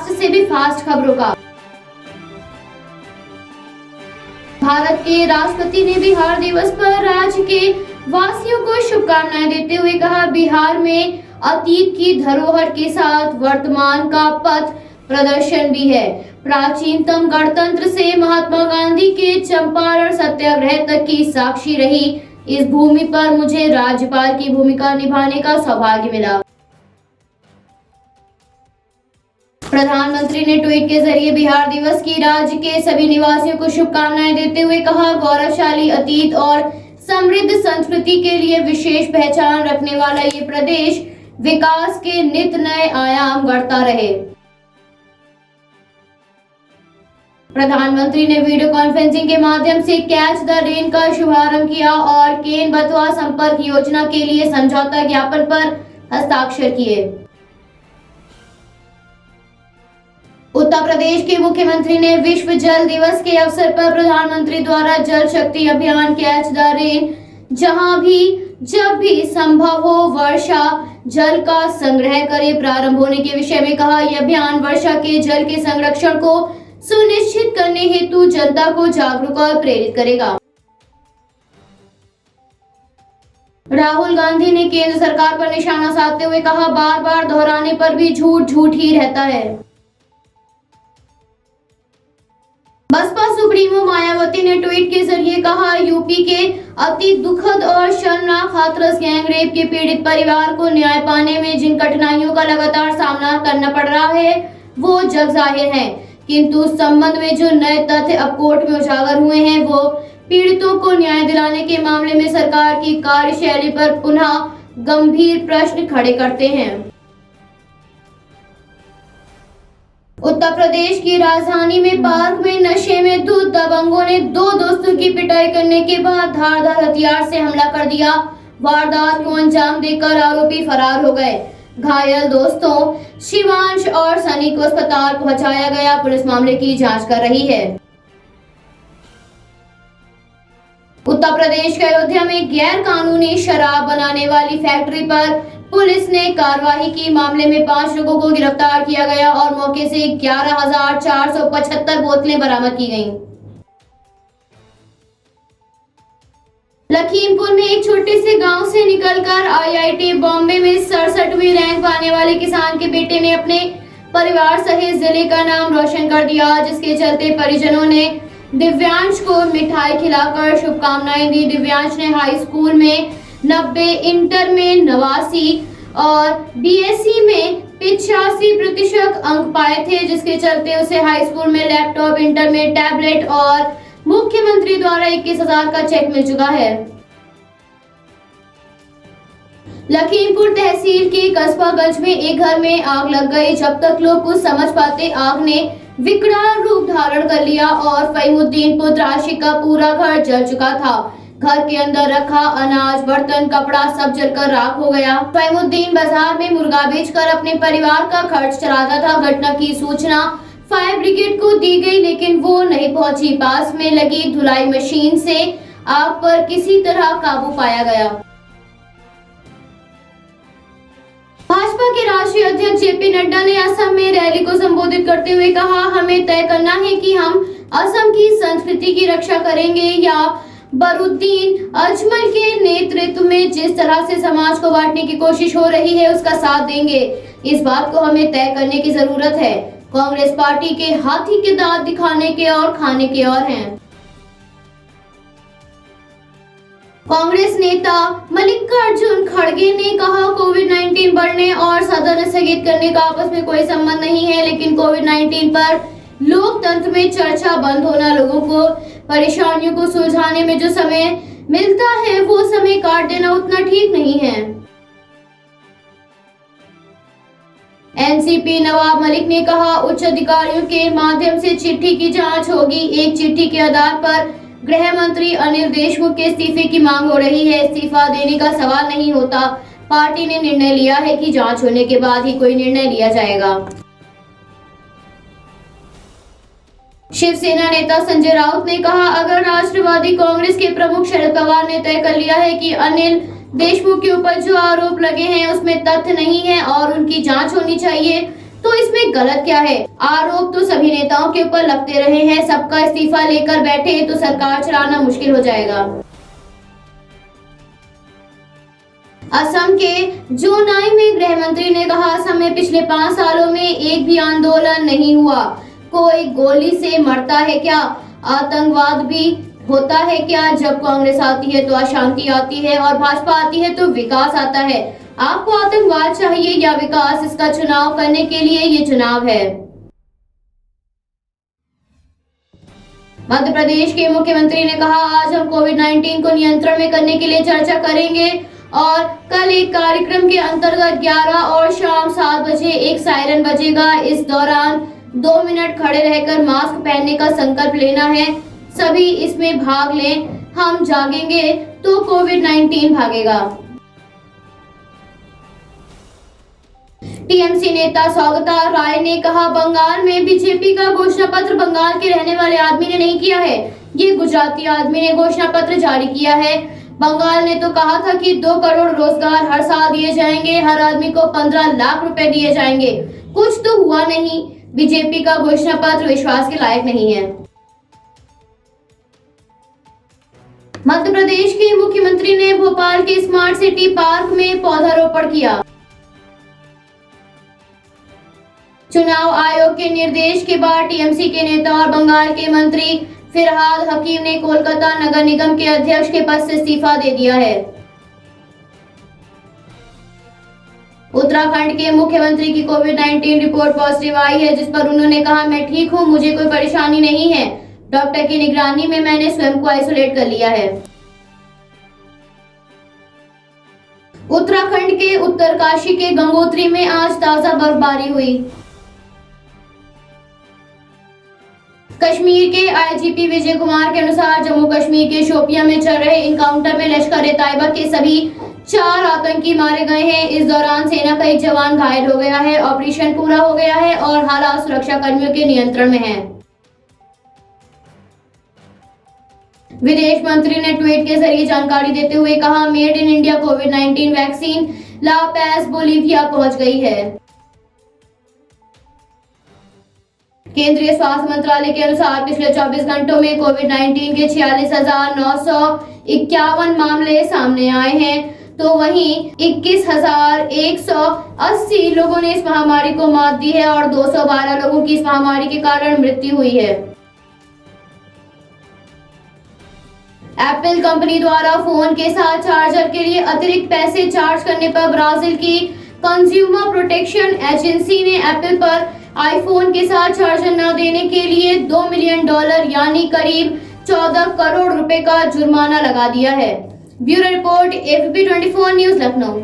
Fast से भी fast खबरों का। भारत के राष्ट्रपति ने बिहार दिवस पर राज्य के वासियों को शुभकामनाएं देते हुए कहा, बिहार में अतीत की धरोहर के साथ वर्तमान का पथ प्रदर्शन भी है। प्राचीनतम गणतंत्र से महात्मा गांधी के चंपारण सत्याग्रह तक की साक्षी रही इस भूमि पर मुझे राज्यपाल की भूमिका निभाने का सौभाग्य मिला। प्रधानमंत्री ने ट्वीट के जरिए बिहार दिवस की राज्य के सभी निवासियों को शुभकामनाएं देते हुए कहा, गौरवशाली अतीत और समृद्ध संस्कृति के लिए विशेष पहचान रखने वाला ये प्रदेश विकास के नित नए आयाम गढ़ता रहे। प्रधानमंत्री ने वीडियो कॉन्फ्रेंसिंग के माध्यम से कैच द रेन का शुभारंभ किया और केन बथुआ संपर्क योजना के लिए समझौता ज्ञापन पर हस्ताक्षर किए। उत्तर प्रदेश के मुख्यमंत्री ने विश्व जल दिवस के अवसर पर प्रधानमंत्री द्वारा जल शक्ति अभियान कैच द रेन, जहां भी जब भी संभव हो वर्षा जल का संग्रह करे, प्रारंभ होने के विषय में कहा। यह अभियान वर्षा के जल के संरक्षण को सुनिश्चित करने हेतु जनता को जागरूक और प्रेरित करेगा। राहुल गांधी ने केंद्र सरकार पर निशाना साधते हुए कहा, बार बार दोहराने पर भी झूठ झूठ ही रहता है। बसपा सुप्रीमो मायावती ने ट्वीट के जरिए कहा, यूपी के अति दुखद और शर्मनाक हाथरस गैंग रेप के पीड़ित परिवार को न्याय पाने में जिन कठिनाइयों का लगातार सामना करना पड़ रहा है वो जग जाहिर है, किंतु उस संबंध में जो नए तथ्य अब कोर्ट में उजागर हुए हैं वो पीड़ितों को न्याय दिलाने के मामले में सरकार की कार्यशैली पर पुनः गंभीर प्रश्न खड़े करते हैं। उत्तर प्रदेश की राजधानी में पार्क में नशे में धुत दबंगों ने दो दोस्तों की पिटाई करने के बाद धारदार हथियार से हमला कर दिया। वारदात को अंजाम देकर आरोपी फरार हो गए। घायल दोस्तों शिवांश और सनी को अस्पताल पहुंचाया गया। पुलिस मामले की जांच कर रही है। उत्तर प्रदेश के अयोध्या में गैर कानूनी शराब बनाने वाली फैक्ट्री पर पुलिस ने कार्रवाई की। मामले में 5 लोगों को गिरफ्तार किया गया और मौके से 11,475 बोतलें बरामद की गईं। लखीमपुर में एक छोटे से गांव से निकलकर आईआईटी बॉम्बे में 67वीं रैंक पाने वाले किसान के बेटे ने अपने परिवार सहित जिले का नाम रोशन कर दिया, जिसके चलते परिजनों ने दिव्यांश को मिठाई खिलाकर शुभकामनाएं दी। दिव्यांश ने हाई स्कूल में 90, इंटर में 89 और बीएससी में 85% अंक पाए थे, जिसके चलते उसे हाई स्कूल में लैपटॉप, इंटर में टैबलेट और मुख्यमंत्री द्वारा 21,000 का चेक मिल चुका है। लखीमपुर तहसील के कस्बागंज में एक घर में आग लग गई। जब तक लोग कुछ समझ पाते आग ने विकराल रूप धारण कर लिया और फहीमुद्दीन पुत्र आशिक का पूरा घर जल चुका था। घर के अंदर रखा अनाज, बर्तन, कपड़ा सब जलकर राख हो गया। फहीमुद्दीन बाजार में मुर्गा बेचकर अपने परिवार का खर्च चलाता था। घटना की सूचना फायर ब्रिगेड को दी गई, लेकिन वो नहीं पहुंची। पास में लगी धुलाई मशीन से आग पर किसी तरह काबू पाया गया। भाजपा के राष्ट्रीय अध्यक्ष जेपी नड्डा ने असम में रैली को संबोधित करते हुए कहा, हमें तय करना है कि हम असम की संस्कृति की रक्षा करेंगे या बरुद्दीन अजमल के नेतृत्व में जिस तरह से समाज को बांटने की कोशिश हो रही है उसका साथ देंगे। इस बात को हमें तय करने की जरूरत है। कांग्रेस पार्टी के हाथी के दांत दिखाने के और खाने के और हैं। कांग्रेस नेता मल्लिकार्जुन खड़गे ने कहा, कोविड-19 बढ़ने और सदन स्थगित करने का आपस में कोई संबंध नहीं है, लेकिन कोविड-19 पर लोकतंत्र में चर्चा बंद होना, लोगों को परेशानियों को सुलझाने में जो समय मिलता है वो समय काट देना उतना ठीक नहीं है। एनसीपी नवाब मलिक ने कहा, उच्च अधिकारियों के माध्यम से चिट्ठी की जांच होगी। एक चिट्ठी के आधार पर गृह मंत्री अनिल देशमुख के इस्तीफे की मांग हो रही है। इस्तीफा देने का सवाल नहीं होता। पार्टी ने निर्णय लिया है कि जांच होने के बाद ही कोई निर्णय लिया जाएगा। शिवसेना नेता संजय राउत ने कहा, अगर राष्ट्रवादी कांग्रेस के प्रमुख शरद पवार ने तय कर लिया है कि अनिल देशमुख के ऊपर जो आरोप लगे हैं उसमें तथ्य नहीं है और उनकी जांच होनी चाहिए, तो तो इसमें गलत क्या है? आरोप तो सभी नेताओं के ऊपर लगते रहे हैं, सबका इस्तीफा लेकर बैठे तो सरकार चलाना मुश्किल हो जाएगा। असम के जोनाई में गृह मंत्री ने कहा, असम में पिछले 5 सालों में एक भी आंदोलन नहीं हुआ। कोई गोली से मरता है क्या? आतंकवाद भी होता है क्या? जब कांग्रेस आती है तो अशांति आती है और भाजपा आती है तो विकास आता है। आपको आतंकवाद चाहिए या विकास? इसका चुनाव करने के लिए ये चुनाव है। मध्य प्रदेश के मुख्यमंत्री ने कहा, आज हम कोविड-19 को नियंत्रण में करने के लिए चर्चा करेंगे और कल एक कार्यक्रम के अंतर्गत 11 और शाम 7 बजे एक सायरन बजेगा। इस दौरान 2 मिनट खड़े रहकर मास्क पहनने का संकल्प लेना है। सभी इसमें भाग लें। हम जागेंगे तो कोविड-19 भागेगा। टीएमसी नेता सौगता राय ने कहा, बंगाल में बीजेपी का घोषणा पत्र बंगाल के रहने वाले आदमी ने नहीं किया है, ये गुजराती आदमी ने घोषणा पत्र जारी किया है। बंगाल ने तो कहा था कि 2 करोड़ रोजगार हर साल दिए जाएंगे, हर आदमी को 15 लाख रुपए दिए जाएंगे। कुछ तो हुआ नहीं। बीजेपी का घोषणा पत्र विश्वास के लायक नहीं है। मध्य प्रदेश के मुख्यमंत्री ने भोपाल के स्मार्ट सिटी पार्क में पौधारोपण किया। चुनाव आयोग के निर्देश के बाद टीएमसी के नेता और बंगाल के मंत्री फिरहाद हकीम ने कोलकाता नगर निगम के अध्यक्ष के पद से इस्तीफा दे दिया है। उत्तराखंड के मुख्यमंत्री की कोविड-19 रिपोर्ट पॉजिटिव आई है, जिस पर उन्होंने कहा, मैं ठीक हूं, मुझे कोई परेशानी नहीं है। डॉक्टर की निगरानी में मैंने स्वयं को आइसोलेट कर लिया है। उत्तराखंड के उत्तरकाशी के गंगोत्री में आज ताजा बर्फबारी हुई। कश्मीर के आईजीपी विजय कुमार के अनुसार जम्मू कश्मीर के शोपियां में चल रहे इनकाउंटर में लश्कर-ए-तैयबा के सभी 4 आतंकी मारे गए हैं। इस दौरान सेना का एक जवान घायल हो गया है। ऑपरेशन पूरा हो गया है और हालात सुरक्षा कर्मियों के नियंत्रण में है। विदेश मंत्री ने ट्वीट के जरिए जानकारी देते हुए कहा, मेड इन इंडिया कोविड-19 वैक्सीन ला पैज बोलीविया पहुंच गई है। केंद्रीय स्वास्थ्य मंत्रालय के अनुसार पिछले 24 घंटों में कोविड-19 के 46,951 मामले सामने आए हैं, तो वहीं 21,180 लोगों ने इस महामारी को मात दी है और 212 लोगों की इस महामारी के कारण मृत्यु हुई है। एप्पल कंपनी द्वारा फोन के साथ चार्जर के लिए अतिरिक्त पैसे चार्ज करने पर ब्राजील की कंज्यूमर प्रोटेक्शन एजेंसी ने एप्पल पर आईफोन के साथ चार्जर न देने के लिए $2 मिलियन यानी करीब 14 करोड़ रुपए का जुर्माना लगा दिया है। Bureau report, ABP 24 news, Lucknow.